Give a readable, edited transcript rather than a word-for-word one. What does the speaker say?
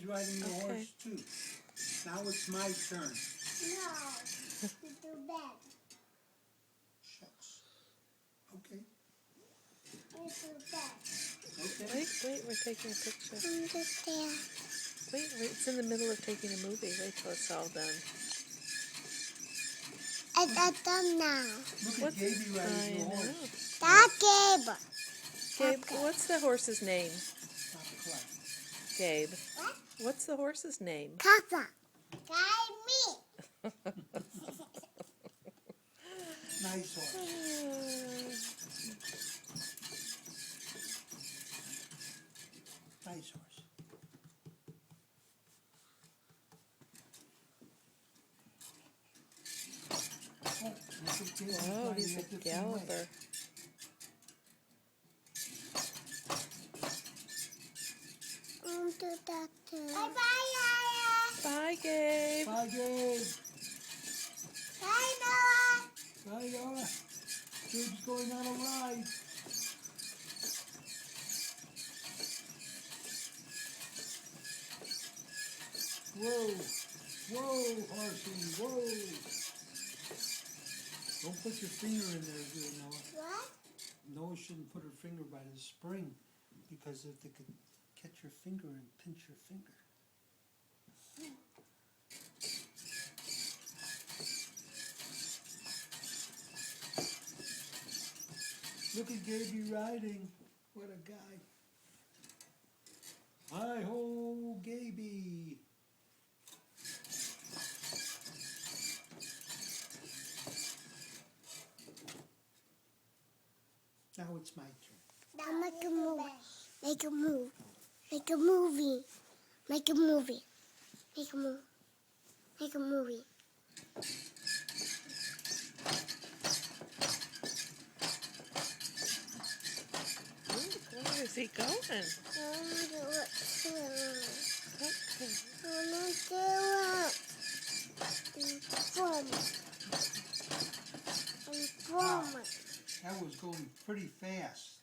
riding the Okay. horse too. Now it's my turn. No, it's too bad. Shucks. Okay. It's too bad. Okay. Wait, we're taking a picture. Understand? Wait, it's in the middle of taking a movie. Wait till it's all done. I got them now. Look at Gaby riding the I horse. know. That Gabe. Gabe, Okay. what's the horse's name? Stop clapping. Gabe. What? What's the horse's name? Papa. Guide me. Nice horse. Nice horse. Oh, look at Gaby Whoa, riding he's a a different galloper. way. Do that too. Bye-bye, Yaya. Bye, Gabe. Bye, Gabe. Bye, Noah. Bye, Yara. Gabe's going on a ride. Whoa. Whoa, horsey. Whoa. Don't put your finger in there, dear Noah. What? Noah shouldn't put her finger by the spring because if they could catch your finger and pinch your finger. Look at Gaby riding. What a guy. Hi-ho, Gaby. Now it's my turn. Now make a movie. Make a move. Make a movie. Make a movie. Make a move. Make a movie. Ooh, where is he going? I want to do it too. Okay. I want to do it. Boom. And boom. That was going pretty fast.